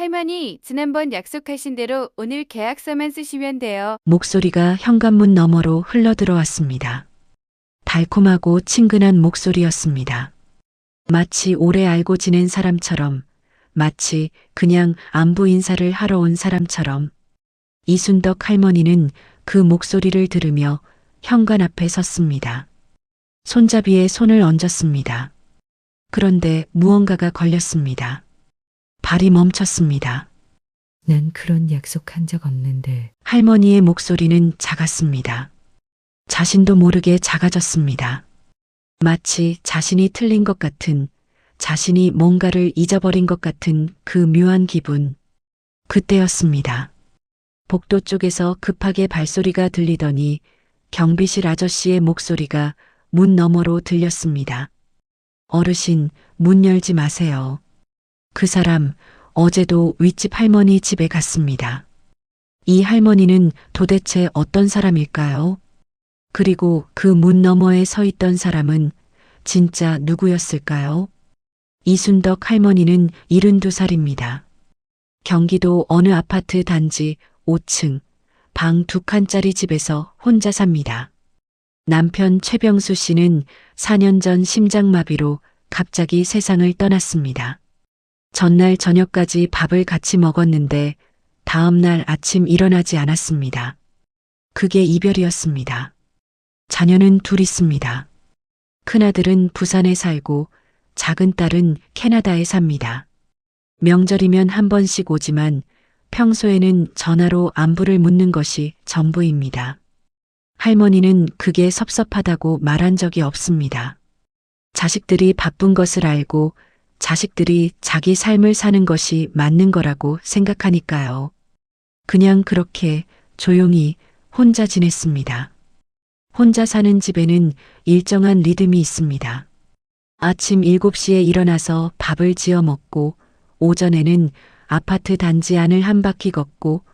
할머니, 지난번 약속하신 대로 오늘 계약서만 쓰시면 돼요. 목소리가 현관문 너머로 흘러들어왔습니다. 달콤하고 친근한 목소리였습니다. 마치 오래 알고 지낸 사람처럼, 마치 그냥 안부 인사를 하러 온 사람처럼. 이순덕 할머니는 그 목소리를 들으며 현관 앞에 섰습니다. 손잡이에 손을 얹었습니다. 그런데 무언가가 걸렸습니다. 발이 멈췄습니다. 난 그런 약속한 적 없는데. 할머니의 목소리는 작았습니다. 자신도 모르게 작아졌습니다. 마치 자신이 틀린 것 같은, 자신이 뭔가를 잊어버린 것 같은 그 묘한 기분. 그때였습니다. 복도 쪽에서 급하게 발소리가 들리더니 경비실 아저씨의 목소리가 문 너머로 들렸습니다. 어르신, 문 열지 마세요. 그 사람, 어제도 윗집 할머니 집에 갔습니다. 이 할머니는 도대체 어떤 사람일까요? 그리고 그 문 너머에 서 있던 사람은 진짜 누구였을까요? 이순덕 할머니는 72살입니다. 경기도 어느 아파트 단지 5층, 방 2칸짜리 집에서 혼자 삽니다. 남편 최병수 씨는 4년 전 심장마비로 갑자기 세상을 떠났습니다. 전날 저녁까지 밥을 같이 먹었는데 다음날 아침 일어나지 않았습니다. 그게 이별이었습니다. 자녀는 둘 있습니다. 큰아들은 부산에 살고 작은 딸은 캐나다에 삽니다. 명절이면 한 번씩 오지만 평소에는 전화로 안부를 묻는 것이 전부입니다. 할머니는 그게 섭섭하다고 말한 적이 없습니다. 자식들이 바쁜 것을 알고 자식들이 자기 삶을 사는 것이 맞는 거라고 생각하니까요. 그냥 그렇게 조용히 혼자 지냈습니다. 혼자 사는 집에는 일정한 리듬이 있습니다. 아침 7시에 일어나서 밥을 지어 먹고, 오전에는 아파트 단지 안을 한 바퀴 걷고,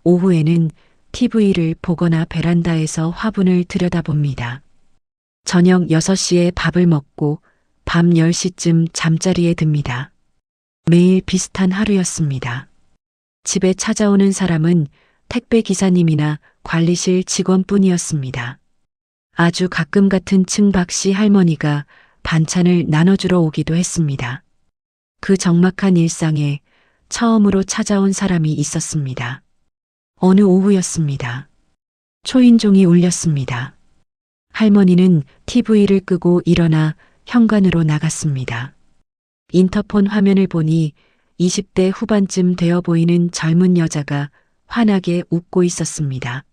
오후에는 TV를 보거나 베란다에서 화분을 들여다봅니다. 저녁 6시에 밥을 먹고 밤 10시쯤 잠자리에 듭니다. 매일 비슷한 하루였습니다. 집에 찾아오는 사람은 택배 기사님이나 관리실 직원뿐이었습니다. 아주 가끔 같은 층 박씨 할머니가 반찬을 나눠주러 오기도 했습니다. 그 적막한 일상에 처음으로 찾아온 사람이 있었습니다. 어느 오후였습니다. 초인종이 울렸습니다. 할머니는 TV를 끄고 일어나 현관으로 나갔습니다. 인터폰 화면을 보니 20대 후반쯤 되어 보이는 젊은 여자가 환하게 웃고 있었습니다.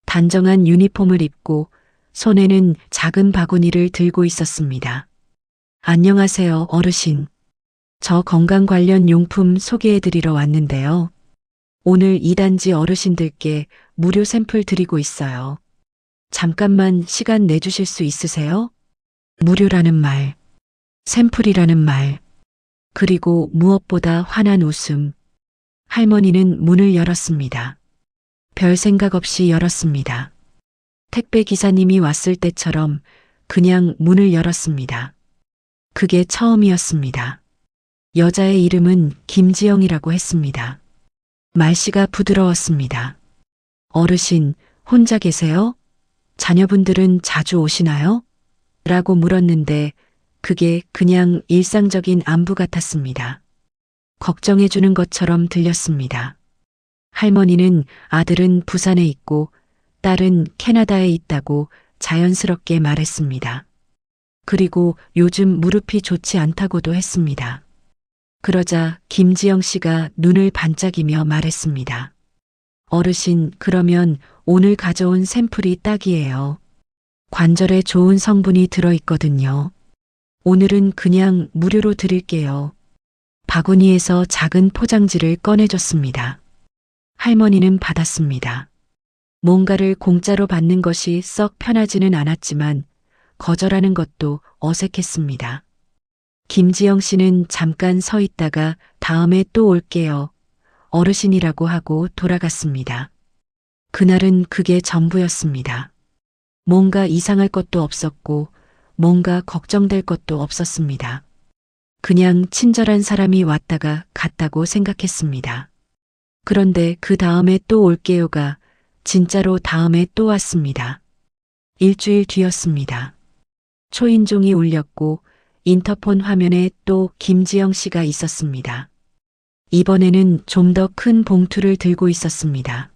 단정한 유니폼을 입고 손에는 작은 바구니를 들고 있었습니다. 안녕하세요, 어르신. 저 건강 관련 용품 소개해드리러 왔는데요. 오늘 이 단지 어르신들께 무료 샘플 드리고 있어요. 잠깐만 시간 내주실 수 있으세요? 무료라는 말, 샘플이라는 말, 그리고 무엇보다 환한 웃음. 할머니는 문을 열었습니다. 별 생각 없이 열었습니다. 택배 기사님이 왔을 때처럼 그냥 문을 열었습니다. 그게 처음이었습니다. 여자의 이름은 김지영이라고 했습니다. 말씨가 부드러웠습니다. 어르신, 혼자 계세요? 자녀분들은 자주 오시나요? 라고 물었는데 그게 그냥 일상적인 안부 같았습니다. 걱정해주는 것처럼 들렸습니다. 할머니는 아들은 부산에 있고 딸은 캐나다에 있다고 자연스럽게 말했습니다. 그리고 요즘 무릎이 좋지 않다고도 했습니다. 그러자 김지영 씨가 눈을 반짝이며 말했습니다. 어르신, 그러면 오늘 가져온 샘플이 딱이에요. 관절에 좋은 성분이 들어있거든요. 오늘은 그냥 무료로 드릴게요. 바구니에서 작은 포장지를 꺼내줬습니다. 할머니는 받았습니다. 뭔가를 공짜로 받는 것이 썩 편하지는 않았지만 거절하는 것도 어색했습니다. 김지영 씨는 잠깐 서 있다가 다음에 또 올게요. 어르신이라고 하고 돌아갔습니다. 그날은 그게 전부였습니다. 뭔가 이상할 것도 없었고 뭔가 걱정될 것도 없었습니다. 그냥 친절한 사람이 왔다가 갔다고 생각했습니다. 그런데 그 다음에 또 올게요가 진짜로 다음에 또 왔습니다. 일주일 뒤였습니다. 초인종이 울렸고 인터폰 화면에 또 김지영 씨가 있었습니다. 이번에는 좀 더 큰 봉투를 들고 있었습니다.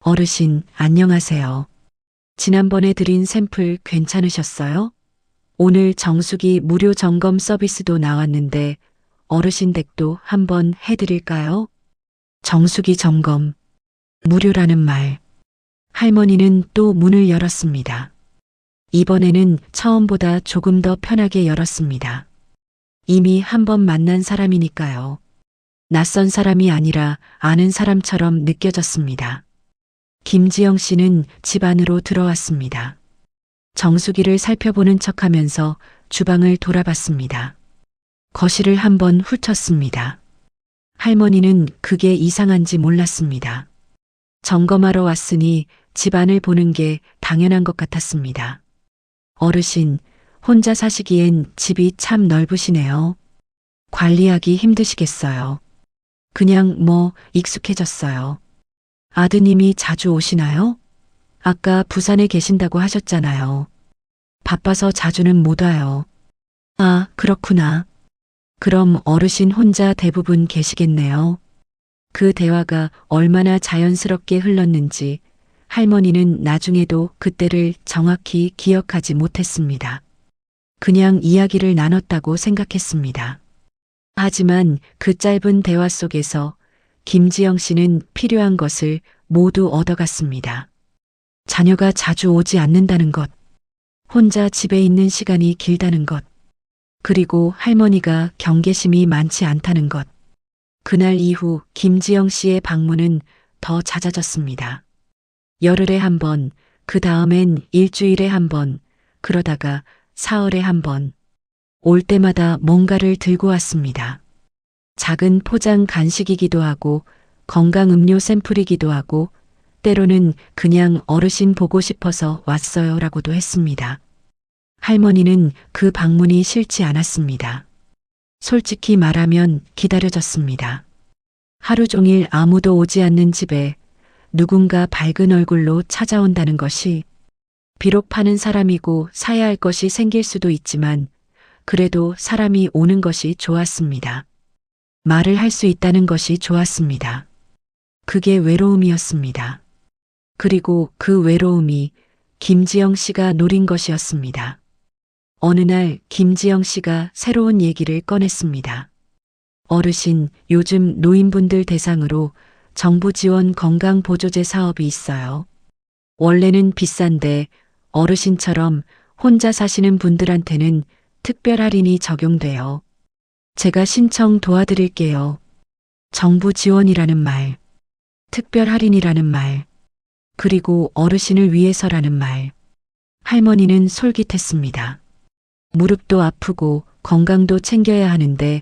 어르신, 안녕하세요. 지난번에 드린 샘플 괜찮으셨어요? 오늘 정수기 무료 점검 서비스도 나왔는데 어르신 댁도 한번 해드릴까요? 정수기 점검. 무료라는 말. 할머니는 또 문을 열었습니다. 이번에는 처음보다 조금 더 편하게 열었습니다. 이미 한 번 만난 사람이니까요. 낯선 사람이 아니라 아는 사람처럼 느껴졌습니다. 김지영 씨는 집 안으로 들어왔습니다. 정수기를 살펴보는 척하면서 주방을 돌아봤습니다. 거실을 한번 훑었습니다. 할머니는 그게 이상한지 몰랐습니다. 점검하러 왔으니 집안을 보는 게 당연한 것 같았습니다. 어르신, 혼자 사시기엔 집이 참 넓으시네요. 관리하기 힘드시겠어요. 그냥 익숙해졌어요. 아드님이 자주 오시나요? 아까 부산에 계신다고 하셨잖아요. 바빠서 자주는 못 와요. 아, 그렇구나. 그럼 어르신 혼자 대부분 계시겠네요. 그 대화가 얼마나 자연스럽게 흘렀는지 할머니는 나중에도 그때를 정확히 기억하지 못했습니다. 그냥 이야기를 나눴다고 생각했습니다. 하지만 그 짧은 대화 속에서 김지영 씨는 필요한 것을 모두 얻어갔습니다. 자녀가 자주 오지 않는다는 것, 혼자 집에 있는 시간이 길다는 것, 그리고 할머니가 경계심이 많지 않다는 것. 그날 이후 김지영 씨의 방문은 더 잦아졌습니다. 열흘에 한 번, 그 다음엔 일주일에 한 번, 그러다가 사흘에 한 번. 올 때마다 뭔가를 들고 왔습니다. 작은 포장 간식이기도 하고 건강음료 샘플이기도 하고 때로는 그냥 어르신 보고 싶어서 왔어요라고도 했습니다. 할머니는 그 방문이 싫지 않았습니다. 솔직히 말하면 기다려졌습니다. 하루 종일 아무도 오지 않는 집에 누군가 밝은 얼굴로 찾아온다는 것이 비록 파는 사람이고 사야 할 것이 생길 수도 있지만 그래도 사람이 오는 것이 좋았습니다. 말을 할 수 있다는 것이 좋았습니다. 그게 외로움이었습니다. 그리고 그 외로움이 김지영 씨가 노린 것이었습니다. 어느 날 김지영 씨가 새로운 얘기를 꺼냈습니다. 어르신, 요즘 노인분들 대상으로 정부 지원 건강보조제 사업이 있어요. 원래는 비싼데 어르신처럼 혼자 사시는 분들한테는 특별 할인이 적용돼요. 제가 신청 도와드릴게요. 정부 지원이라는 말, 특별 할인이라는 말, 그리고 어르신을 위해서라는 말. 할머니는 솔깃했습니다. 무릎도 아프고 건강도 챙겨야 하는데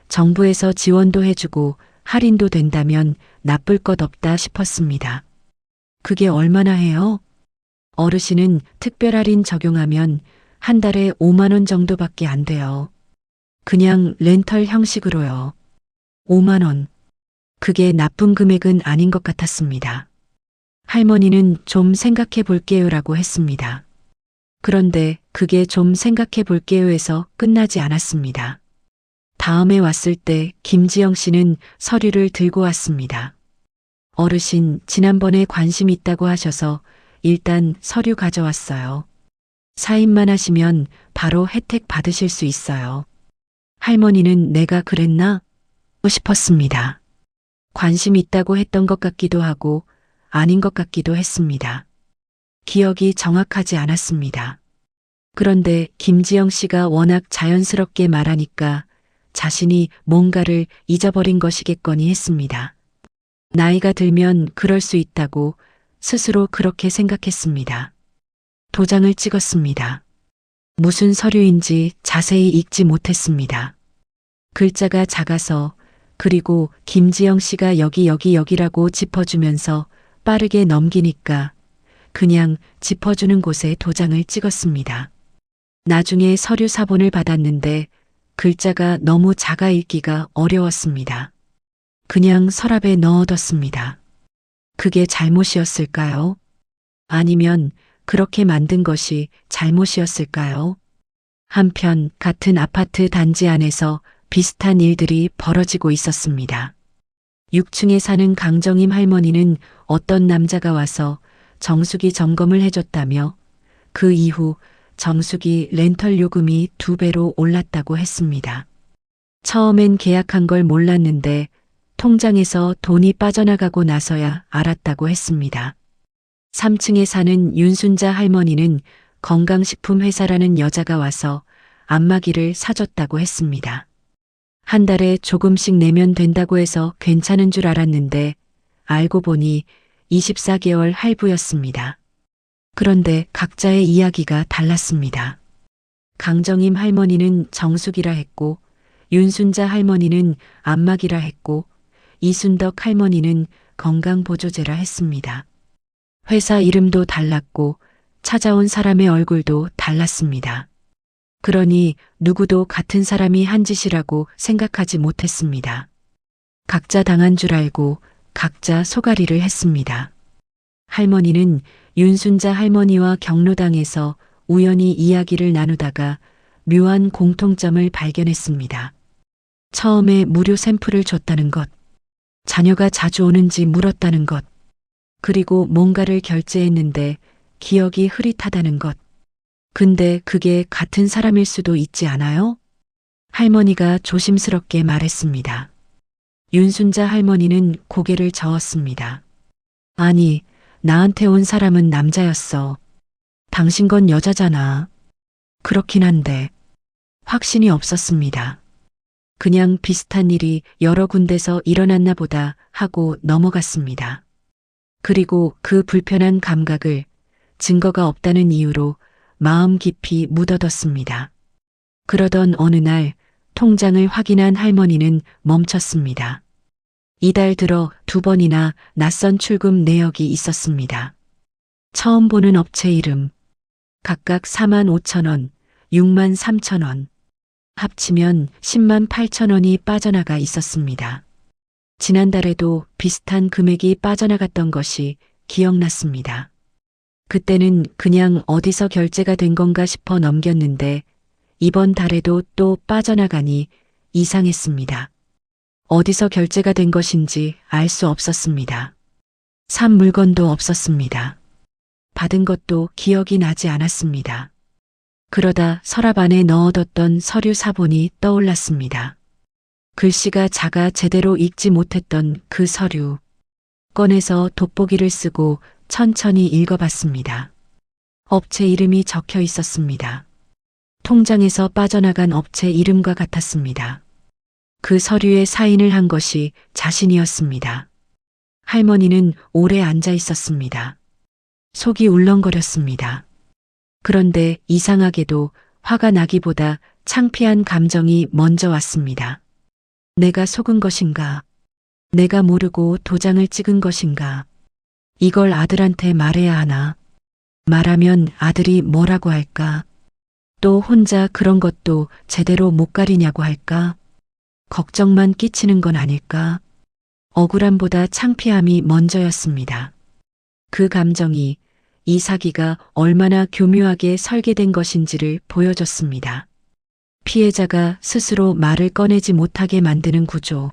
정부에서 지원도 해주고 할인도 된다면 나쁠 것 없다 싶었습니다. 그게 얼마나 해요? 어르신은 특별 할인 적용하면 한 달에 5만 원 정도밖에 안 돼요. 그냥 렌털 형식으로요. 5만 원. 그게 나쁜 금액은 아닌 것 같았습니다. 할머니는 좀 생각해 볼게요라고 했습니다. 그런데 그게 좀 생각해 볼게요에서 끝나지 않았습니다. 다음에 왔을 때 김지영 씨는 서류를 들고 왔습니다. 어르신, 지난번에 관심 있다고 하셔서 일단 서류 가져왔어요. 사인만 하시면 바로 혜택 받으실 수 있어요. 할머니는 내가 그랬나? 싶었습니다. 관심 있다고 했던 것 같기도 하고 아닌 것 같기도 했습니다. 기억이 정확하지 않았습니다. 그런데 김지영 씨가 워낙 자연스럽게 말하니까 자신이 뭔가를 잊어버린 것이겠거니 했습니다. 나이가 들면 그럴 수 있다고 스스로 그렇게 생각했습니다. 도장을 찍었습니다. 무슨 서류인지 자세히 읽지 못했습니다. 글자가 작아서 그리고 김지영 씨가 여기라고 짚어주면서 빠르게 넘기니까 그냥 짚어주는 곳에 도장을 찍었습니다. 나중에 서류 사본을 받았는데 글자가 너무 작아 읽기가 어려웠습니다. 그냥 서랍에 넣어뒀습니다. 그게 잘못이었을까요? 아니면 그렇게 만든 것이 잘못이었을까요? 한편 같은 아파트 단지 안에서 비슷한 일들이 벌어지고 있었습니다. 6층에 사는 강정임 할머니는 어떤 남자가 와서 정수기 점검을 해줬다며 그 이후 정수기 렌털 요금이 2배로 올랐다고 했습니다. 처음엔 계약한 걸 몰랐는데 통장에서 돈이 빠져나가고 나서야 알았다고 했습니다. 3층에 사는 윤순자 할머니는 건강식품 회사라는 여자가 와서 안마기를 사줬다고 했습니다. 한 달에 조금씩 내면 된다고 해서 괜찮은 줄 알았는데 알고 보니 24개월 할부였습니다. 그런데 각자의 이야기가 달랐습니다. 강정임 할머니는 정수기라 했고 윤순자 할머니는 안마기라 했고 이순덕 할머니는 건강보조제라 했습니다. 회사 이름도 달랐고 찾아온 사람의 얼굴도 달랐습니다. 그러니 누구도 같은 사람이 한 짓이라고 생각하지 못했습니다. 각자 당한 줄 알고 각자 소가리를 했습니다. 할머니는 윤순자 할머니와 경로당에서 우연히 이야기를 나누다가 묘한 공통점을 발견했습니다. 처음에 무료 샘플을 줬다는 것, 자녀가 자주 오는지 물었다는 것, 그리고 뭔가를 결제했는데 기억이 흐릿하다는 것. 근데 그게 같은 사람일 수도 있지 않아요? 할머니가 조심스럽게 말했습니다. 윤순자 할머니는 고개를 저었습니다. 아니, 나한테 온 사람은 남자였어. 당신 건 여자잖아. 그렇긴 한데 확신이 없었습니다. 그냥 비슷한 일이 여러 군데서 일어났나 보다 하고 넘어갔습니다. 그리고 그 불편한 감각을 증거가 없다는 이유로 마음 깊이 묻어뒀습니다. 그러던 어느 날 통장을 확인한 할머니는 멈췄습니다. 이달 들어 2번이나 낯선 출금 내역이 있었습니다. 처음 보는 업체 이름, 각각 4만 5천 원, 6만 3천 원, 합치면 10만 8천 원이 빠져나가 있었습니다. 지난달에도 비슷한 금액이 빠져나갔던 것이 기억났습니다. 그때는 그냥 어디서 결제가 된 건가 싶어 넘겼는데 이번 달에도 또 빠져나가니 이상했습니다. 어디서 결제가 된 것인지 알 수 없었습니다. 산 물건도 없었습니다. 받은 것도 기억이 나지 않았습니다. 그러다 서랍 안에 넣어뒀던 서류 사본이 떠올랐습니다. 글씨가 작아 제대로 읽지 못했던 그 서류. 꺼내서 돋보기를 쓰고 천천히 읽어봤습니다. 업체 이름이 적혀 있었습니다. 통장에서 빠져나간 업체 이름과 같았습니다. 그 서류에 사인을 한 것이 자신이었습니다. 할머니는 오래 앉아 있었습니다. 속이 울렁거렸습니다. 그런데 이상하게도 화가 나기보다 창피한 감정이 먼저 왔습니다. 내가 속은 것인가? 내가 모르고 도장을 찍은 것인가? 이걸 아들한테 말해야 하나? 말하면 아들이 뭐라고 할까? 또 혼자 그런 것도 제대로 못 가리냐고 할까? 걱정만 끼치는 건 아닐까? 억울함보다 창피함이 먼저였습니다. 그 감정이 이 사기가 얼마나 교묘하게 설계된 것인지를 보여줬습니다. 피해자가 스스로 말을 꺼내지 못하게 만드는 구조.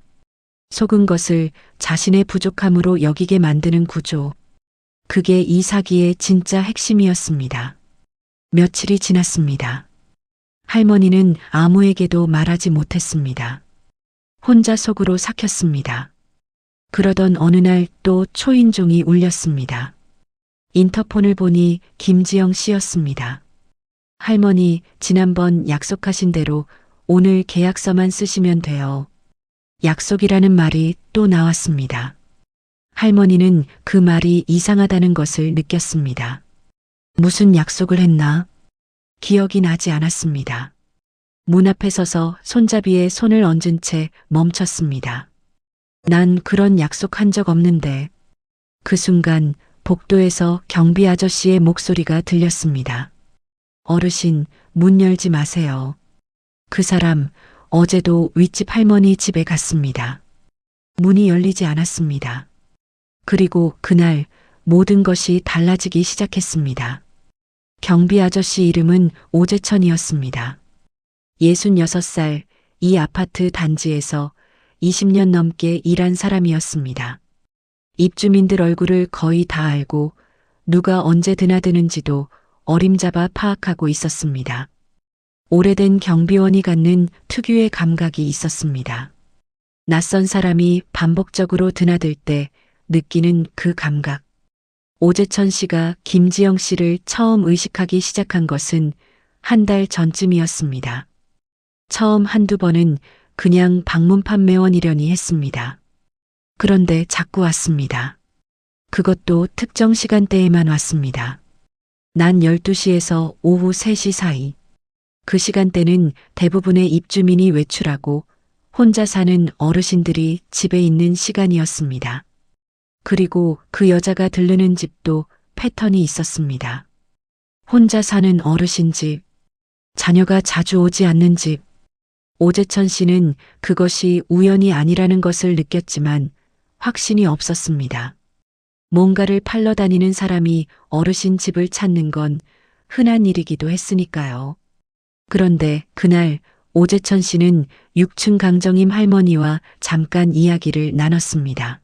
속은 것을 자신의 부족함으로 여기게 만드는 구조. 그게 이 사기의 진짜 핵심이었습니다. 며칠이 지났습니다. 할머니는 아무에게도 말하지 못했습니다. 혼자 속으로 삭혔습니다. 그러던 어느 날 또 초인종이 울렸습니다. 인터폰을 보니 김지영 씨였습니다. 할머니, 지난번 약속하신 대로 오늘 계약서만 쓰시면 돼요. 약속이라는 말이 또 나왔습니다. 할머니는 그 말이 이상하다는 것을 느꼈습니다. 무슨 약속을 했나? 기억이 나지 않았습니다. 문 앞에 서서 손잡이에 손을 얹은 채 멈췄습니다. 난 그런 약속한 적 없는데. 그 순간 복도에서 경비 아저씨의 목소리가 들렸습니다. 어르신, 문 열지 마세요. 그 사람 어제도 윗집 할머니 집에 갔습니다. 문이 열리지 않았습니다. 그리고 그날 모든 것이 달라지기 시작했습니다. 경비 아저씨 이름은 오재천이었습니다. 66살, 이 아파트 단지에서 20년 넘게 일한 사람이었습니다. 입주민들 얼굴을 거의 다 알고 누가 언제 드나드는지도 어림잡아 파악하고 있었습니다. 오래된 경비원이 갖는 특유의 감각이 있었습니다. 낯선 사람이 반복적으로 드나들 때 느끼는 그 감각. 오재천 씨가 김지영 씨를 처음 의식하기 시작한 것은 한 달 전쯤이었습니다. 처음 한두 번은 그냥 방문 판매원이려니 했습니다. 그런데 자꾸 왔습니다. 그것도 특정 시간대에만 왔습니다. 낮 12시에서 오후 3시 사이. 그 시간대는 대부분의 입주민이 외출하고 혼자 사는 어르신들이 집에 있는 시간이었습니다. 그리고 그 여자가 들르는 집도 패턴이 있었습니다. 혼자 사는 어르신 집, 자녀가 자주 오지 않는 집. 오재천 씨는 그것이 우연이 아니라는 것을 느꼈지만 확신이 없었습니다. 뭔가를 팔러 다니는 사람이 어르신 집을 찾는 건 흔한 일이기도 했으니까요. 그런데 그날 오재천 씨는 6층 강정임 할머니와 잠깐 이야기를 나눴습니다.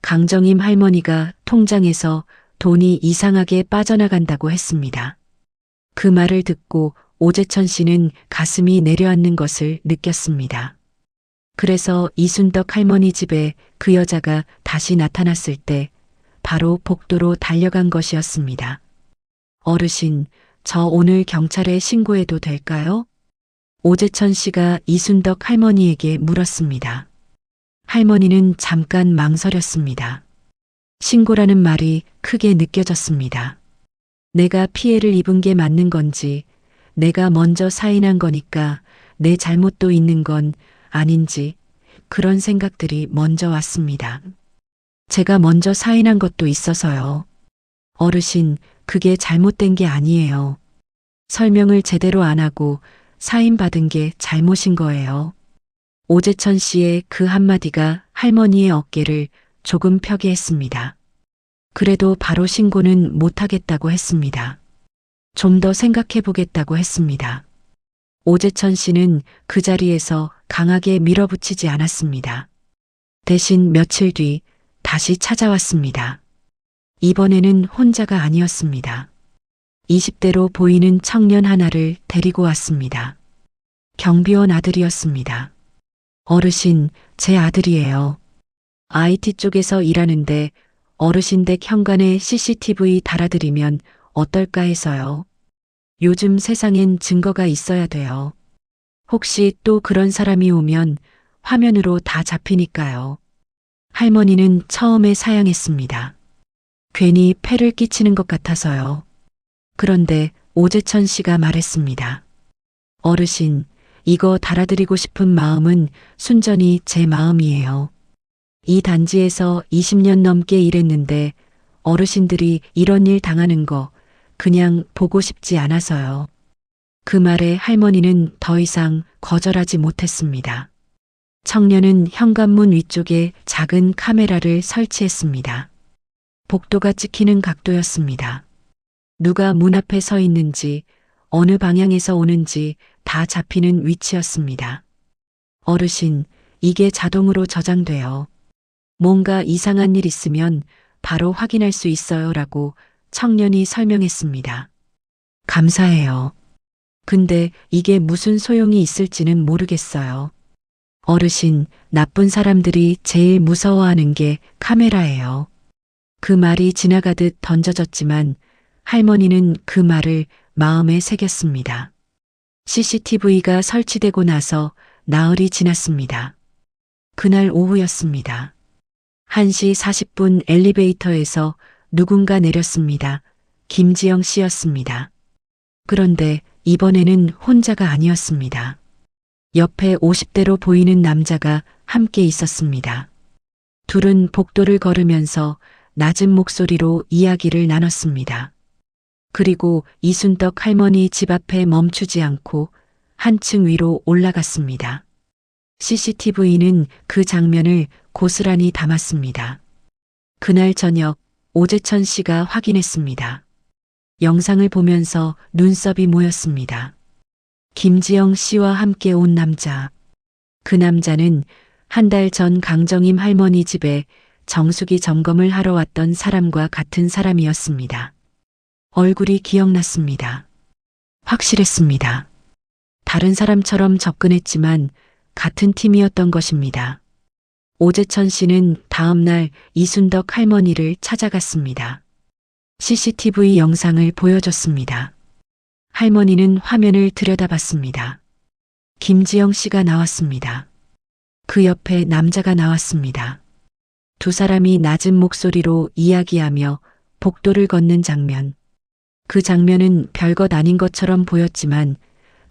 강정임 할머니가 통장에서 돈이 이상하게 빠져나간다고 했습니다. 그 말을 듣고 오재천 씨는 가슴이 내려앉는 것을 느꼈습니다. 그래서 이순덕 할머니 집에 그 여자가 다시 나타났을 때 바로 복도로 달려간 것이었습니다. 어르신, 저 오늘 경찰에 신고해도 될까요? 오재천 씨가 이순덕 할머니에게 물었습니다. 할머니는 잠깐 망설였습니다. 신고라는 말이 크게 느껴졌습니다. 내가 피해를 입은 게 맞는 건지, 내가 먼저 사인한 거니까 내 잘못도 있는 건 아닌지, 그런 생각들이 먼저 왔습니다. 제가 먼저 사인한 것도 있어서요. 어르신, 그게 잘못된 게 아니에요. 설명을 제대로 안 하고 사인받은 게 잘못인 거예요. 오재천 씨의 그 한마디가 할머니의 어깨를 조금 펴게 했습니다. 그래도 바로 신고는 못하겠다고 했습니다. 좀 더 생각해 보겠다고 했습니다. 오재천 씨는 그 자리에서 강하게 밀어붙이지 않았습니다. 대신 며칠 뒤 다시 찾아왔습니다. 이번에는 혼자가 아니었습니다. 20대로 보이는 청년 하나를 데리고 왔습니다. 경비원 아들이었습니다. 어르신, 제 아들이에요. IT 쪽에서 일하는데 어르신 댁 현관에 CCTV 달아드리면 어떨까 해서요. 요즘 세상엔 증거가 있어야 돼요. 혹시 또 그런 사람이 오면 화면으로 다 잡히니까요. 할머니는 처음에 사양했습니다. 괜히 폐를 끼치는 것 같아서요. 그런데 오재천 씨가 말했습니다. 어르신, 이거 달아드리고 싶은 마음은 순전히 제 마음이에요. 이 단지에서 20년 넘게 일했는데 어르신들이 이런 일 당하는 거 그냥 보고 싶지 않아서요. 그 말에 할머니는 더 이상 거절하지 못했습니다. 청년은 현관문 위쪽에 작은 카메라를 설치했습니다. 복도가 찍히는 각도였습니다. 누가 문 앞에 서 있는지, 어느 방향에서 오는지 다 잡히는 위치였습니다. 어르신, 이게 자동으로 저장돼요. 뭔가 이상한 일 있으면 바로 확인할 수 있어요라고 청년이 설명했습니다. 감사해요. 근데 이게 무슨 소용이 있을지는 모르겠어요. 어르신, 나쁜 사람들이 제일 무서워하는 게 카메라예요. 그 말이 지나가듯 던져졌지만 할머니는 그 말을 마음에 새겼습니다. CCTV가 설치되고 나서 나흘이 지났습니다. 그날 오후였습니다. 1시 40분 엘리베이터에서 누군가 내렸습니다. 김지영 씨였습니다. 그런데 이번에는 혼자가 아니었습니다. 옆에 50대로 보이는 남자가 함께 있었습니다. 둘은 복도를 걸으면서 낮은 목소리로 이야기를 나눴습니다. 그리고 이순덕 할머니 집 앞에 멈추지 않고 한층 위로 올라갔습니다. CCTV는 그 장면을 고스란히 담았습니다. 그날 저녁 오재천 씨가 확인했습니다. 영상을 보면서 눈썹이 모였습니다. 김지영 씨와 함께 온 남자. 그 남자는 한 달 전 강정임 할머니 집에 정수기 점검을 하러 왔던 사람과 같은 사람이었습니다. 얼굴이 기억났습니다. 확실했습니다. 다른 사람처럼 접근했지만 같은 팀이었던 것입니다. 오재천 씨는 다음 날 이순덕 할머니를 찾아갔습니다. CCTV 영상을 보여줬습니다. 할머니는 화면을 들여다봤습니다. 김지영 씨가 나왔습니다. 그 옆에 남자가 나왔습니다. 두 사람이 낮은 목소리로 이야기하며 복도를 걷는 장면. 그 장면은 별것 아닌 것처럼 보였지만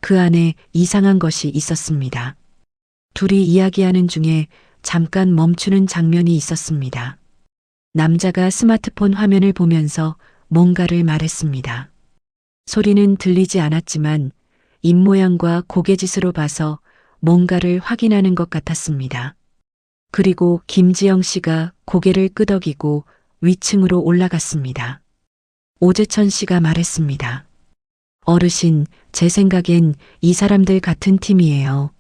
그 안에 이상한 것이 있었습니다. 둘이 이야기하는 중에 잠깐 멈추는 장면이 있었습니다. 남자가 스마트폰 화면을 보면서 뭔가를 말했습니다. 소리는 들리지 않았지만 입모양과 고개짓으로 봐서 뭔가를 확인하는 것 같았습니다. 그리고 김지영 씨가 고개를 끄덕이고 위층으로 올라갔습니다. 오재천 씨가 말했습니다. 어르신, 제 생각엔 이 사람들 같은 팀이에요.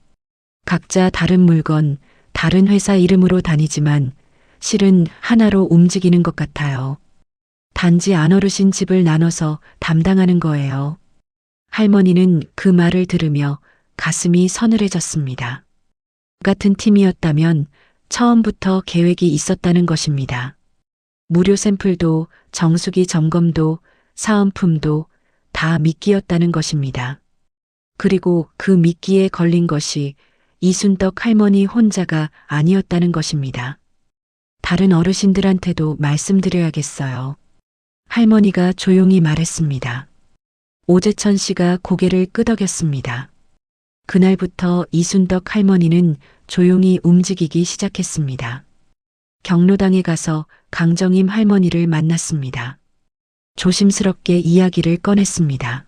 각자 다른 물건, 다른 회사 이름으로 다니지만 실은 하나로 움직이는 것 같아요. 단지 안어르신 집을 나눠서 담당하는 거예요. 할머니는 그 말을 들으며 가슴이 서늘해졌습니다. 같은 팀이었다면 처음부터 계획이 있었다는 것입니다. 무료 샘플도 정수기 점검도 사은품도 다 미끼였다는 것입니다. 그리고 그 미끼에 걸린 것이 이순덕 할머니 혼자가 아니었다는 것입니다. 다른 어르신들한테도 말씀드려야겠어요. 할머니가 조용히 말했습니다. 오재천 씨가 고개를 끄덕였습니다. 그날부터 이순덕 할머니는 조용히 움직이기 시작했습니다. 경로당에 가서 강정임 할머니를 만났습니다. 조심스럽게 이야기를 꺼냈습니다.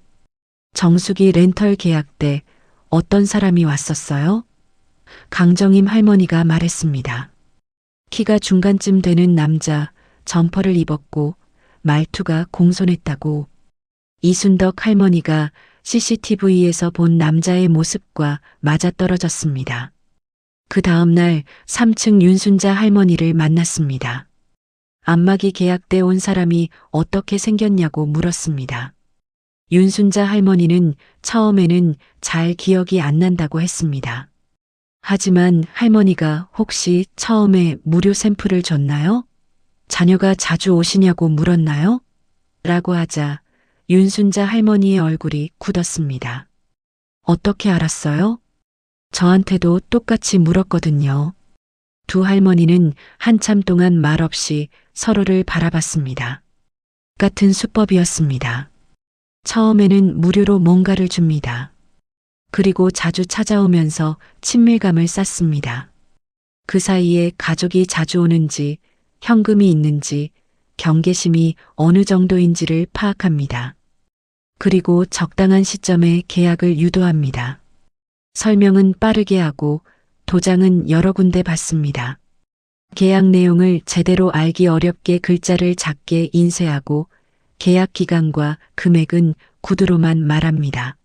정수기 렌털 계약 때 어떤 사람이 왔었어요? 강정임 할머니가 말했습니다. 키가 중간쯤 되는 남자, 점퍼를 입었고 말투가 공손했다고. 이순덕 할머니가 CCTV에서 본 남자의 모습과 맞아떨어졌습니다. 그 다음날 3층 윤순자 할머니를 만났습니다. 안마기 계약 때 온 사람이 어떻게 생겼냐고 물었습니다. 윤순자 할머니는 처음에는 잘 기억이 안 난다고 했습니다. 하지만 할머니가 혹시 처음에 무료 샘플을 줬나요? 자녀가 자주 오시냐고 물었나요? 라고 하자 윤순자 할머니의 얼굴이 굳었습니다. 어떻게 알았어요? 저한테도 똑같이 물었거든요. 두 할머니는 한참 동안 말없이 서로를 바라봤습니다. 같은 수법이었습니다. 처음에는 무료로 뭔가를 줍니다. 그리고 자주 찾아오면서 친밀감을 쌓습니다. 그 사이에 가족이 자주 오는지, 현금이 있는지, 경계심이 어느 정도인지를 파악합니다. 그리고 적당한 시점에 계약을 유도합니다. 설명은 빠르게 하고 도장은 여러 군데 받습니다. 계약 내용을 제대로 알기 어렵게 글자를 작게 인쇄하고 계약 기간과 금액은 구두로만 말합니다.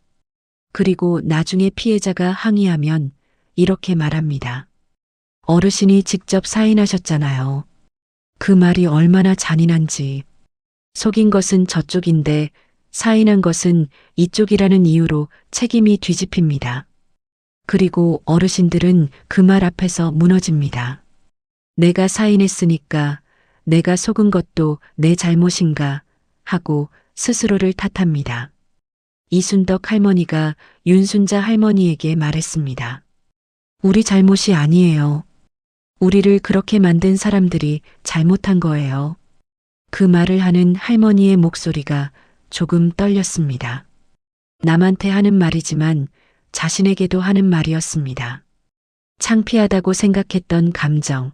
그리고 나중에 피해자가 항의하면 이렇게 말합니다. 어르신이 직접 사인하셨잖아요. 그 말이 얼마나 잔인한지. 속인 것은 저쪽인데 사인한 것은 이쪽이라는 이유로 책임이 뒤집힙니다. 그리고 어르신들은 그 말 앞에서 무너집니다. 내가 사인했으니까 내가 속은 것도 내 잘못인가 하고 스스로를 탓합니다. 이순덕 할머니가 윤순자 할머니에게 말했습니다. 우리 잘못이 아니에요. 우리를 그렇게 만든 사람들이 잘못한 거예요. 그 말을 하는 할머니의 목소리가 조금 떨렸습니다. 남한테 하는 말이지만 자신에게도 하는 말이었습니다. 창피하다고 생각했던 감정,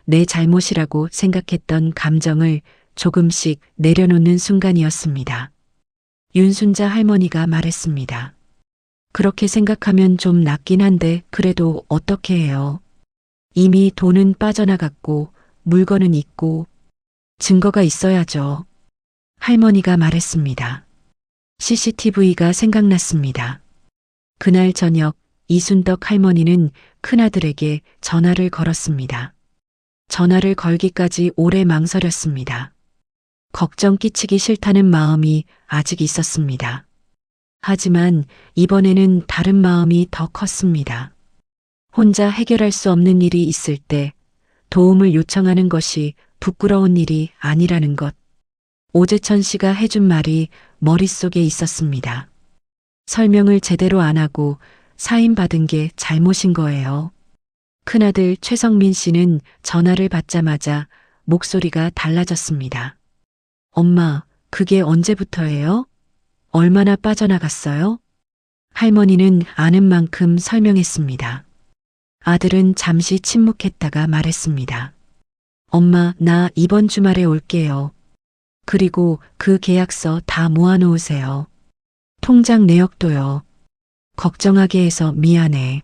내 잘못이라고 생각했던 감정을 조금씩 내려놓는 순간이었습니다. 윤순자 할머니가 말했습니다. 그렇게 생각하면 좀 낫긴 한데 그래도 어떻게 해요? 이미 돈은 빠져나갔고 물건은 있고 증거가 있어야죠. 할머니가 말했습니다. CCTV가 생각났습니다. 그날 저녁 이순덕 할머니는 큰아들에게 전화를 걸었습니다. 전화를 걸기까지 오래 망설였습니다. 걱정 끼치기 싫다는 마음이 아직 있었습니다. 하지만 이번에는 다른 마음이 더 컸습니다. 혼자 해결할 수 없는 일이 있을 때 도움을 요청하는 것이 부끄러운 일이 아니라는 것. 오재천 씨가 해준 말이 머릿속에 있었습니다. 설명을 제대로 안 하고 사인받은 게 잘못인 거예요. 큰아들 최성민 씨는 전화를 받자마자 목소리가 달라졌습니다. 엄마, 그게 언제부터예요? 얼마나 빠져나갔어요? 할머니는 아는 만큼 설명했습니다. 아들은 잠시 침묵했다가 말했습니다. 엄마, 나 이번 주말에 올게요. 그리고 그 계약서 다 모아놓으세요. 통장 내역도요. 걱정하게 해서 미안해.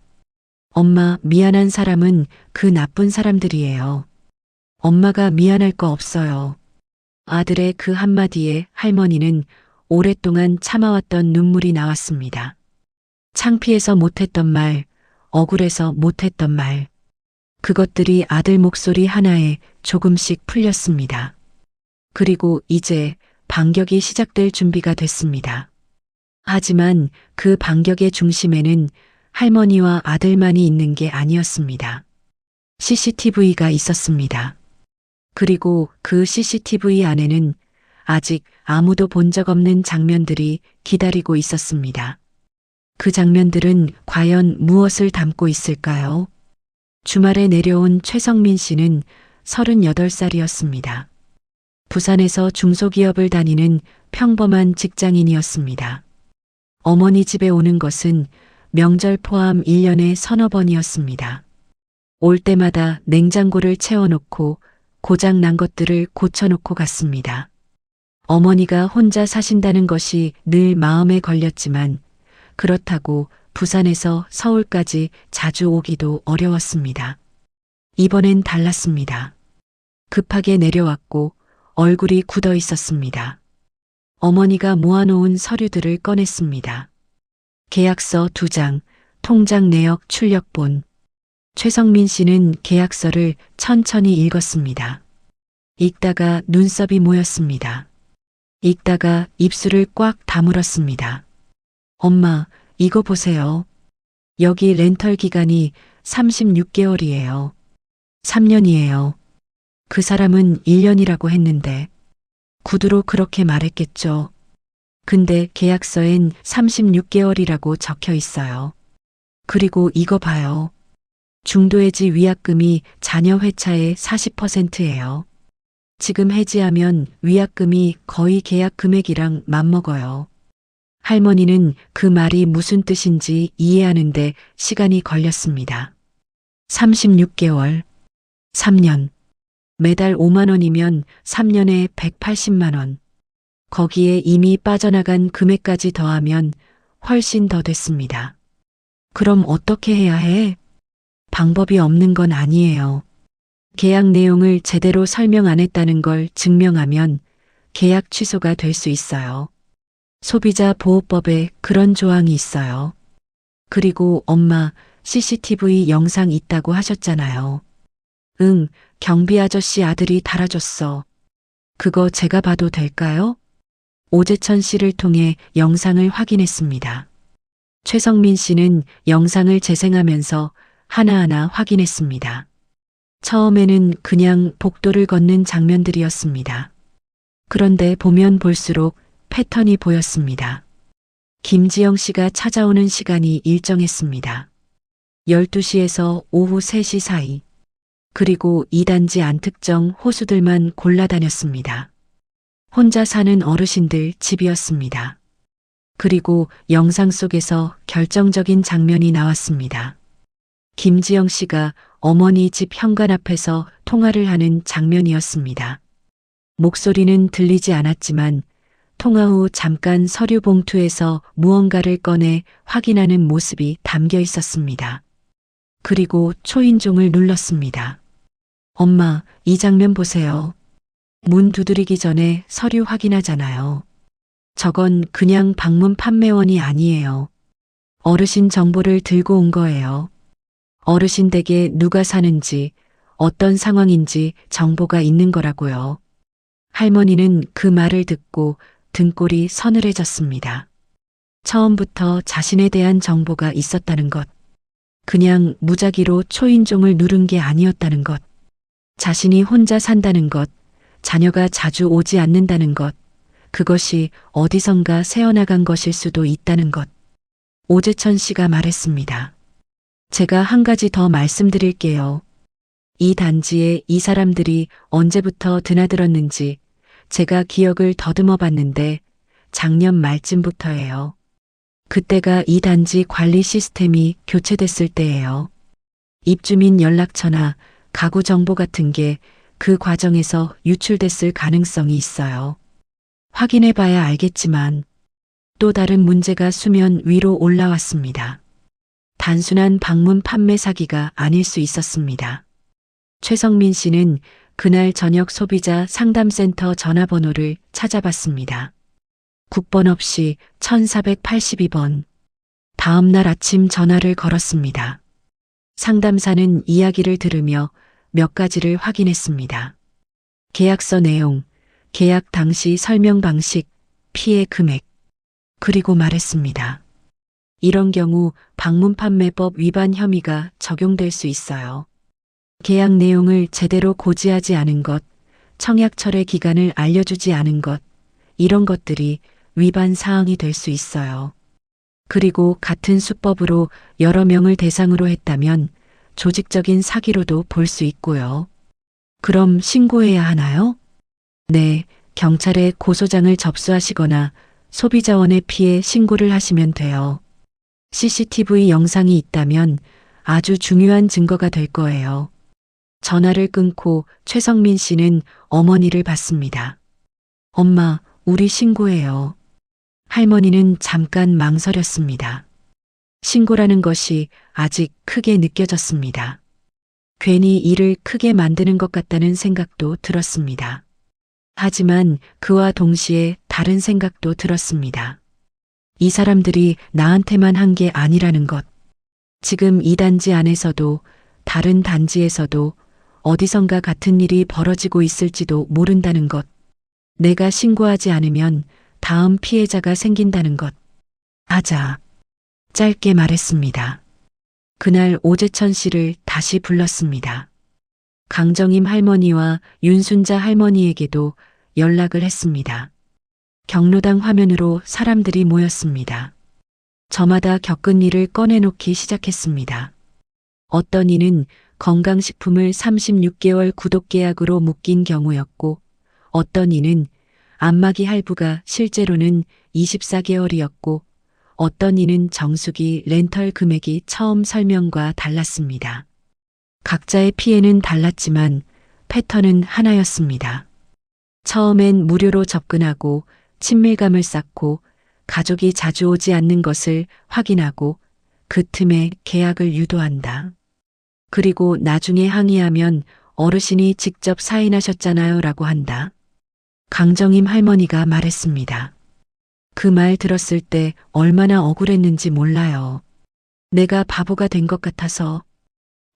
엄마, 미안한 사람은 그 나쁜 사람들이에요. 엄마가 미안할 거 없어요. 아들의 그 한마디에 할머니는 오랫동안 참아왔던 눈물이 나왔습니다. 창피해서 못했던 말, 억울해서 못했던 말. 그것들이 아들 목소리 하나에 조금씩 풀렸습니다. 그리고 이제 반격이 시작될 준비가 됐습니다. 하지만 그 반격의 중심에는 할머니와 아들만이 있는 게 아니었습니다. CCTV가 있었습니다. 그리고 그 CCTV 안에는 아직 아무도 본 적 없는 장면들이 기다리고 있었습니다. 그 장면들은 과연 무엇을 담고 있을까요? 주말에 내려온 최성민 씨는 38살이었습니다. 부산에서 중소기업을 다니는 평범한 직장인이었습니다. 어머니 집에 오는 것은 명절 포함 1년에 서너 번이었습니다. 올 때마다 냉장고를 채워놓고 고장 난 것들을 고쳐놓고 갔습니다. 어머니가 혼자 사신다는 것이 늘 마음에 걸렸지만 그렇다고 부산에서 서울까지 자주 오기도 어려웠습니다. 이번엔 달랐습니다. 급하게 내려왔고 얼굴이 굳어 있었습니다. 어머니가 모아놓은 서류들을 꺼냈습니다. 계약서 2장, 통장 내역 출력본. 최성민 씨는 계약서를 천천히 읽었습니다. 읽다가 눈썹이 모였습니다. 읽다가 입술을 꽉 다물었습니다. 엄마, 이거 보세요. 여기 렌털 기간이 36개월이에요. 3년이에요. 그 사람은 1년이라고 했는데 구두로 그렇게 말했겠죠. 근데 계약서엔 36개월이라고 적혀 있어요. 그리고 이거 봐요. 중도해지 위약금이 자녀 회차의 40%예요. 지금 해지하면 위약금이 거의 계약 금액이랑 맞먹어요. 할머니는 그 말이 무슨 뜻인지 이해하는데 시간이 걸렸습니다. 36개월, 3년. 매달 5만 원이면 3년에 180만 원. 거기에 이미 빠져나간 금액까지 더하면 훨씬 더 됐습니다. 그럼 어떻게 해야 해? 방법이 없는 건 아니에요. 계약 내용을 제대로 설명 안 했다는 걸 증명하면 계약 취소가 될 수 있어요. 소비자 보호법에 그런 조항이 있어요. 그리고 엄마, CCTV 영상 있다고 하셨잖아요. 응, 경비 아저씨 아들이 달아줬어. 그거 제가 봐도 될까요? 오재천 씨를 통해 영상을 확인했습니다. 최성민 씨는 영상을 재생하면서 하나하나 확인했습니다. 처음에는 그냥 복도를 걷는 장면들이었습니다. 그런데 보면 볼수록 패턴이 보였습니다. 김지영 씨가 찾아오는 시간이 일정했습니다. 12시에서 오후 3시 사이. 그리고 2단지 안특정 호수들만 골라다녔습니다. 혼자 사는 어르신들 집이었습니다. 그리고 영상 속에서 결정적인 장면이 나왔습니다. 김지영 씨가 어머니 집 현관 앞에서 통화를 하는 장면이었습니다. 목소리는 들리지 않았지만 통화 후 잠깐 서류 봉투에서 무언가를 꺼내 확인하는 모습이 담겨 있었습니다. 그리고 초인종을 눌렀습니다. 엄마, 이 장면 보세요. 문 두드리기 전에 서류 확인하잖아요. 저건 그냥 방문 판매원이 아니에요. 어르신 정보를 들고 온 거예요. 어르신 댁에 누가 사는지, 어떤 상황인지 정보가 있는 거라고요. 할머니는 그 말을 듣고 등골이 서늘해졌습니다. 처음부터 자신에 대한 정보가 있었다는 것. 그냥 무작위로 초인종을 누른 게 아니었다는 것. 자신이 혼자 산다는 것. 자녀가 자주 오지 않는다는 것. 그것이 어디선가 새어나간 것일 수도 있다는 것. 오재천 씨가 말했습니다. 제가 한 가지 더 말씀드릴게요. 이 단지에 이 사람들이 언제부터 드나들었는지 제가 기억을 더듬어 봤는데 작년 말쯤부터예요. 그때가 이 단지 관리 시스템이 교체됐을 때예요. 입주민 연락처나 가구 정보 같은 게 그 과정에서 유출됐을 가능성이 있어요. 확인해 봐야 알겠지만 또 다른 문제가 수면 위로 올라왔습니다. 단순한 방문 판매 사기가 아닐 수 있었습니다. 최성민 씨는 그날 저녁 소비자 상담센터 전화번호를 찾아봤습니다. 국번 없이 1482번. 다음 날 아침 전화를 걸었습니다. 상담사는 이야기를 들으며 몇 가지를 확인했습니다. 계약서 내용, 계약 당시 설명 방식, 피해 금액. 그리고 말했습니다. 이런 경우 방문판매법 위반 혐의가 적용될 수 있어요. 계약 내용을 제대로 고지하지 않은 것, 청약 철회 기간을 알려주지 않은 것, 이런 것들이 위반 사항이 될 수 있어요. 그리고 같은 수법으로 여러 명을 대상으로 했다면 조직적인 사기로도 볼 수 있고요. 그럼 신고해야 하나요? 네, 경찰에 고소장을 접수하시거나 소비자원에 피해 신고를 하시면 돼요. CCTV 영상이 있다면 아주 중요한 증거가 될 거예요. 전화를 끊고 최성민 씨는 어머니를 봤습니다. 엄마, 우리 신고해요. 할머니는 잠깐 망설였습니다. 신고라는 것이 아직 크게 느껴졌습니다. 괜히 일을 크게 만드는 것 같다는 생각도 들었습니다. 하지만 그와 동시에 다른 생각도 들었습니다. 이 사람들이 나한테만 한 게 아니라는 것. 지금 이 단지 안에서도 다른 단지에서도 어디선가 같은 일이 벌어지고 있을지도 모른다는 것. 내가 신고하지 않으면 다음 피해자가 생긴다는 것. 하자. 짧게 말했습니다. 그날 오재천 씨를 다시 불렀습니다. 강정임 할머니와 윤순자 할머니에게도 연락을 했습니다. 경로당 화면으로 사람들이 모였습니다. 저마다 겪은 일을 꺼내놓기 시작했습니다. 어떤 이는 건강식품을 36개월 구독계약으로 묶인 경우였고, 어떤 이는 안마기 할부가 실제로는 24개월이었고, 어떤 이는 정수기 렌털 금액이 처음 설명과 달랐습니다. 각자의 피해는 달랐지만 패턴은 하나였습니다. 처음엔 무료로 접근하고 친밀감을 쌓고 가족이 자주 오지 않는 것을 확인하고 그 틈에 계약을 유도한다. 그리고 나중에 항의하면 어르신이 직접 사인하셨잖아요 라고 한다. 강정임 할머니가 말했습니다. 그 말 들었을 때 얼마나 억울했는지 몰라요. 내가 바보가 된 것 같아서.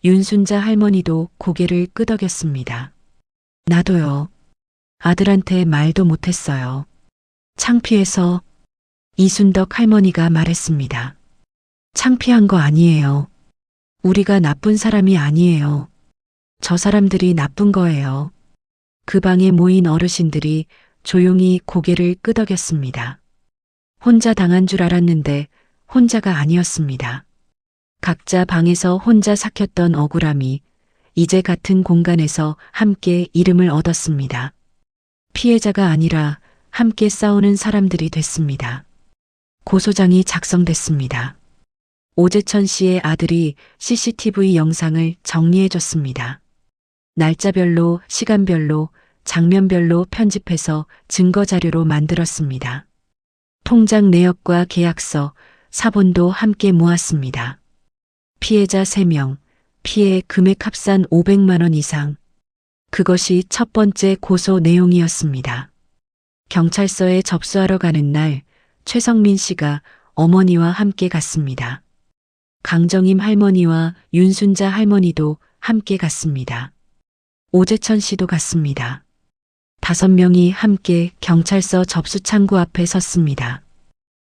윤순자 할머니도 고개를 끄덕였습니다. 나도요. 아들한테 말도 못했어요. 창피해서. 이순덕 할머니가 말했습니다. 창피한 거 아니에요. 우리가 나쁜 사람이 아니에요. 저 사람들이 나쁜 거예요. 그 방에 모인 어르신들이 조용히 고개를 끄덕였습니다. 혼자 당한 줄 알았는데 혼자가 아니었습니다. 각자 방에서 혼자 삭혔던 억울함이 이제 같은 공간에서 함께 이름을 얻었습니다. 피해자가 아니라 함께 싸우는 사람들이 됐습니다. 고소장이 작성됐습니다. 오재천 씨의 아들이 CCTV 영상을 정리해줬습니다. 날짜별로, 시간별로 장면별로 편집해서 증거 자료로 만들었습니다. 통장 내역과 계약서, 사본도 함께 모았습니다. 피해자 3명, 피해 금액 합산 500만 원 이상. 그것이 첫 번째 고소 내용이었습니다. 경찰서에 접수하러 가는 날 최성민 씨가 어머니와 함께 갔습니다. 강정임 할머니와 윤순자 할머니도 함께 갔습니다. 오재천 씨도 갔습니다. 5명이 함께 경찰서 접수 창구 앞에 섰습니다.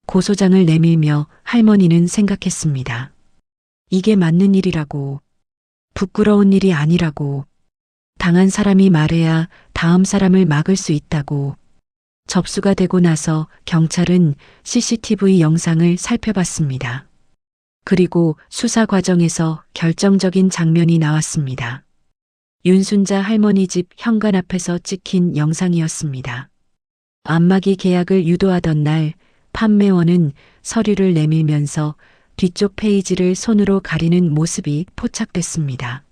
고소장을 내밀며 할머니는 생각했습니다. 이게 맞는 일이라고, 부끄러운 일이 아니라고, 당한 사람이 말해야 다음 사람을 막을 수 있다고. 접수가 되고 나서 경찰은 CCTV 영상을 살펴봤습니다. 그리고 수사 과정에서 결정적인 장면이 나왔습니다. 윤순자 할머니 집 현관 앞에서 찍힌 영상이었습니다. 안마기 계약을 유도하던 날 판매원은 서류를 내밀면서 뒤쪽 페이지를 손으로 가리는 모습이 포착됐습니다.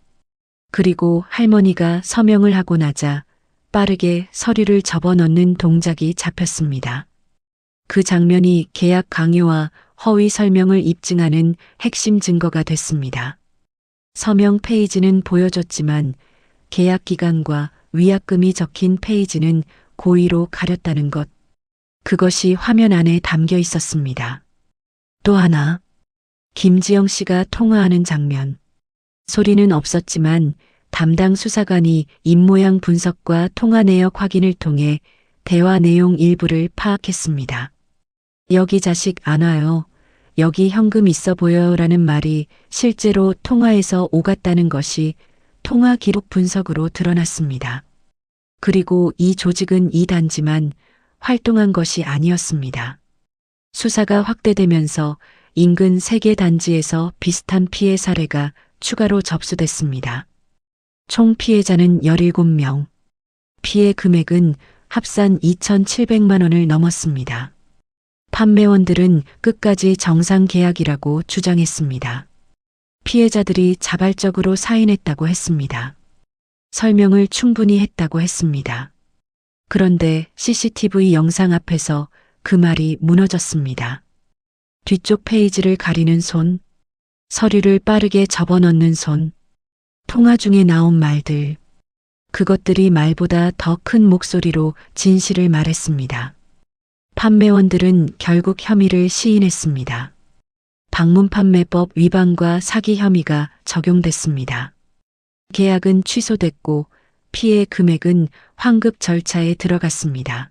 그리고 할머니가 서명을 하고 나자 빠르게 서류를 접어넣는 동작이 잡혔습니다. 그 장면이 계약 강요와 허위 설명을 입증하는 핵심 증거가 됐습니다. 서명 페이지는 보여줬지만 계약 기간과 위약금이 적힌 페이지는 고의로 가렸다는 것. 그것이 화면 안에 담겨 있었습니다. 또 하나, 김지영 씨가 통화하는 장면. 소리는 없었지만 담당 수사관이 입모양 분석과 통화 내역 확인을 통해 대화 내용 일부를 파악했습니다. 여기 자식 안 와요. 여기 현금 있어 보여요 라는 말이 실제로 통화에서 오갔다는 것이 통화 기록 분석으로 드러났습니다. 그리고 이 조직은 이 단지만 활동한 것이 아니었습니다. 수사가 확대되면서 인근 3개 단지에서 비슷한 피해 사례가 추가로 접수됐습니다. 총 피해자는 17명. 피해 금액은 합산 2,700만 원을 넘었습니다. 판매원들은 끝까지 정상 계약이라고 주장했습니다. 피해자들이 자발적으로 사인했다고 했습니다. 설명을 충분히 했다고 했습니다. 그런데 CCTV 영상 앞에서 그 말이 무너졌습니다. 뒤쪽 페이지를 가리는 손, 서류를 빠르게 접어넣는 손, 통화 중에 나온 말들, 그것들이 말보다 더 큰 목소리로 진실을 말했습니다. 판매원들은 결국 혐의를 시인했습니다. 방문판매법 위반과 사기 혐의가 적용됐습니다. 계약은 취소됐고 피해 금액은 환급 절차에 들어갔습니다.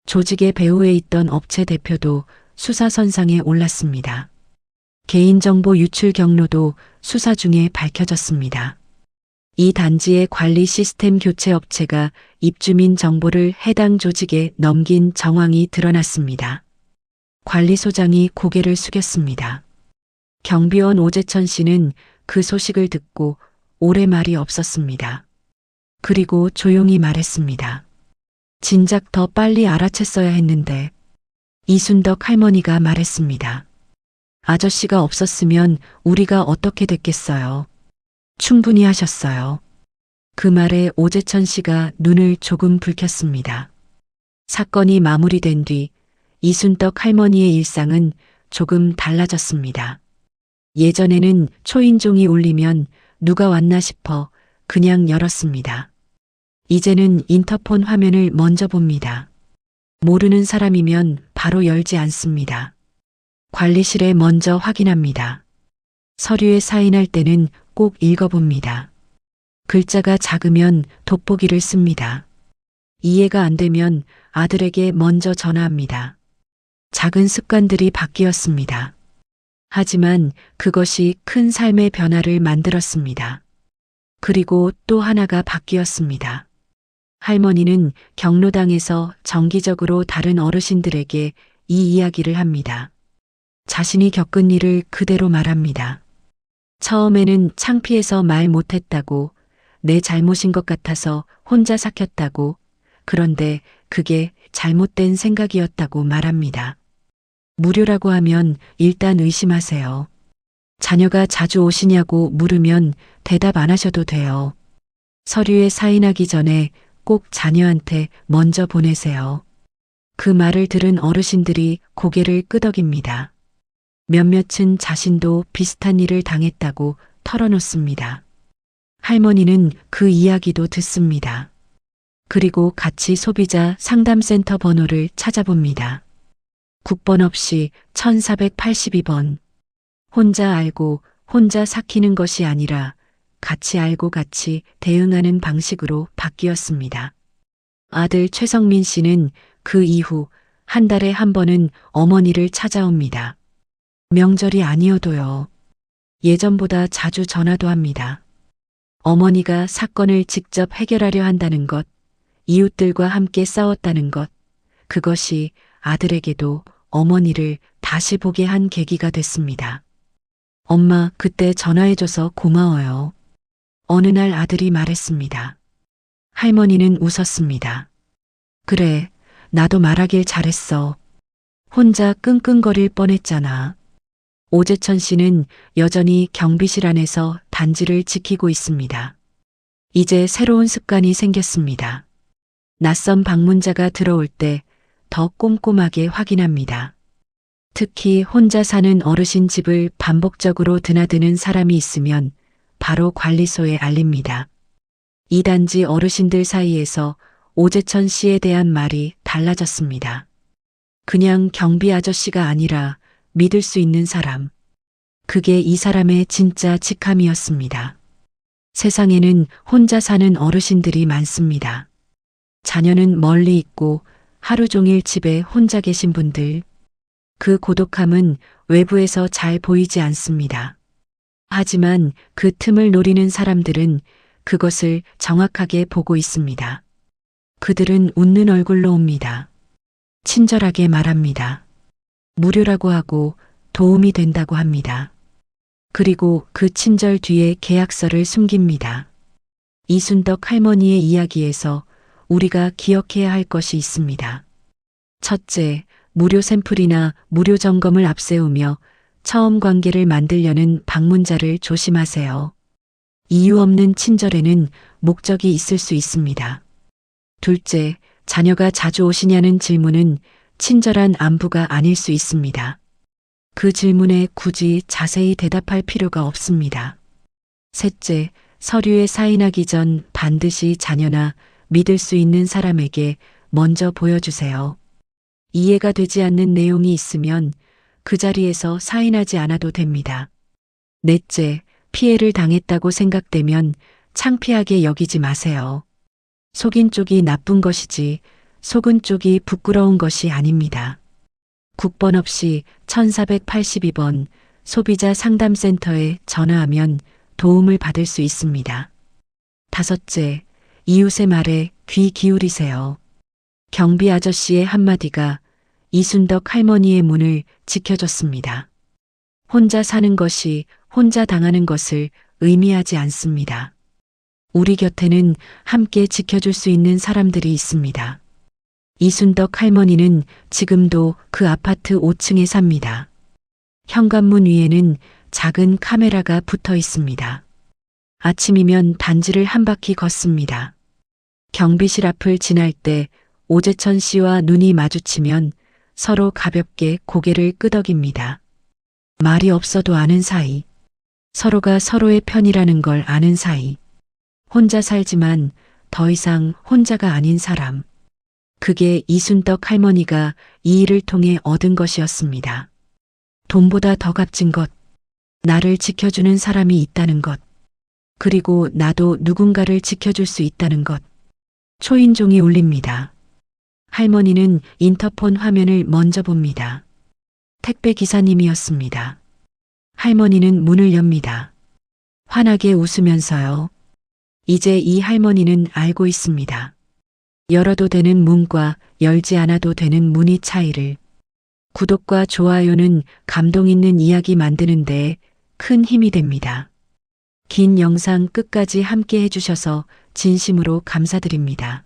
조직의 배후에 있던 업체 대표도 수사선상에 올랐습니다. 개인정보 유출 경로도 수사 중에 밝혀졌습니다. 이 단지의 관리 시스템 교체 업체가 입주민 정보를 해당 조직에 넘긴 정황이 드러났습니다. 관리소장이 고개를 숙였습니다. 경비원 오재천 씨는 그 소식을 듣고 오래 말이 없었습니다. 그리고 조용히 말했습니다. 진작 더 빨리 알아챘어야 했는데. 이순덕 할머니가 말했습니다. 아저씨가 없었으면 우리가 어떻게 됐겠어요. 충분히 하셨어요. 그 말에 오재천 씨가 눈을 조금 붉혔습니다. 사건이 마무리된 뒤 이순덕 할머니의 일상은 조금 달라졌습니다. 예전에는 초인종이 울리면 누가 왔나 싶어 그냥 열었습니다. 이제는 인터폰 화면을 먼저 봅니다. 모르는 사람이면 바로 열지 않습니다. 관리실에 먼저 확인합니다. 서류에 사인할 때는 꼭 읽어봅니다. 글자가 작으면 돋보기를 씁니다. 이해가 안 되면 아들에게 먼저 전화합니다. 작은 습관들이 바뀌었습니다. 하지만 그것이 큰 삶의 변화를 만들었습니다. 그리고 또 하나가 바뀌었습니다. 할머니는 경로당에서 정기적으로 다른 어르신들에게 이 이야기를 합니다. 자신이 겪은 일을 그대로 말합니다. 처음에는 창피해서 말 못했다고, 내 잘못인 것 같아서 혼자 삭혔다고, 그런데 그게 잘못된 생각이었다고 말합니다. 무료라고 하면 일단 의심하세요. 자녀가 자주 오시냐고 물으면 대답 안 하셔도 돼요. 서류에 사인하기 전에 꼭 자녀한테 먼저 보내세요. 그 말을 들은 어르신들이 고개를 끄덕입니다. 몇몇은 자신도 비슷한 일을 당했다고 털어놓습니다. 할머니는 그 이야기도 듣습니다. 그리고 같이 소비자 상담센터 번호를 찾아봅니다. 국번 없이 1482번. 혼자 알고 혼자 삭히는 것이 아니라 같이 알고 같이 대응하는 방식으로 바뀌었습니다. 아들 최성민 씨는 그 이후 한 달에 한 번은 어머니를 찾아옵니다. 명절이 아니어도요. 예전보다 자주 전화도 합니다. 어머니가 사건을 직접 해결하려 한다는 것, 이웃들과 함께 싸웠다는 것, 그것이 아들에게도 어머니를 다시 보게 한 계기가 됐습니다. 엄마, 그때 전화해줘서 고마워요. 어느 날 아들이 말했습니다. 할머니는 웃었습니다. 그래, 나도 말하길 잘했어. 혼자 끙끙거릴 뻔했잖아. 오재천 씨는 여전히 경비실 안에서 단지를 지키고 있습니다. 이제 새로운 습관이 생겼습니다. 낯선 방문자가 들어올 때 더 꼼꼼하게 확인합니다. 특히 혼자 사는 어르신 집을 반복적으로 드나드는 사람이 있으면 바로 관리소에 알립니다. 이 단지 어르신들 사이에서 오재천 씨에 대한 말이 달라졌습니다. 그냥 경비 아저씨가 아니라 믿을 수 있는 사람. 그게 이 사람의 진짜 직함이었습니다. 세상에는 혼자 사는 어르신들이 많습니다. 자녀는 멀리 있고 하루 종일 집에 혼자 계신 분들. 그 고독함은 외부에서 잘 보이지 않습니다. 하지만 그 틈을 노리는 사람들은 그것을 정확하게 보고 있습니다. 그들은 웃는 얼굴로 옵니다. 친절하게 말합니다. 무료라고 하고 도움이 된다고 합니다. 그리고 그 친절 뒤에 계약서를 숨깁니다. 이순덕 할머니의 이야기에서 우리가 기억해야 할 것이 있습니다. 첫째, 무료 샘플이나 무료 점검을 앞세우며 처음 관계를 만들려는 방문자를 조심하세요. 이유 없는 친절에는 목적이 있을 수 있습니다. 둘째, 자녀가 자주 오시냐는 질문은 친절한 안부가 아닐 수 있습니다. 그 질문에 굳이 자세히 대답할 필요가 없습니다. 셋째, 서류에 사인하기 전 반드시 자녀나 믿을 수 있는 사람에게 먼저 보여주세요. 이해가 되지 않는 내용이 있으면 그 자리에서 사인하지 않아도 됩니다. 넷째, 피해를 당했다고 생각되면 창피하게 여기지 마세요. 속인 쪽이 나쁜 것이지 속은 쪽이 부끄러운 것이 아닙니다. 국번 없이 1482번 소비자 상담센터에 전화하면 도움을 받을 수 있습니다. 다섯째, 이웃의 말에 귀 기울이세요. 경비 아저씨의 한마디가 이순덕 할머니의 문을 지켜줬습니다. 혼자 사는 것이 혼자 당하는 것을 의미하지 않습니다. 우리 곁에는 함께 지켜줄 수 있는 사람들이 있습니다. 이순덕 할머니는 지금도 그 아파트 5층에 삽니다. 현관문 위에는 작은 카메라가 붙어 있습니다. 아침이면 단지를 한 바퀴 걷습니다. 경비실 앞을 지날 때 오재천 씨와 눈이 마주치면 서로 가볍게 고개를 끄덕입니다. 말이 없어도 아는 사이. 서로가 서로의 편이라는 걸 아는 사이. 혼자 살지만 더 이상 혼자가 아닌 사람. 그게 이순덕 할머니가 이 일을 통해 얻은 것이었습니다. 돈보다 더 값진 것. 나를 지켜주는 사람이 있다는 것. 그리고 나도 누군가를 지켜줄 수 있다는 것. 초인종이 울립니다. 할머니는 인터폰 화면을 먼저 봅니다. 택배 기사님이었습니다. 할머니는 문을 엽니다. 환하게 웃으면서요. 이제 이 할머니는 알고 있습니다. 열어도 되는 문과 열지 않아도 되는 문의 차이를. 구독과 좋아요는 감동 있는 이야기 만드는 데 큰 힘이 됩니다. 긴 영상 끝까지 함께 해주셔서 진심으로 감사드립니다.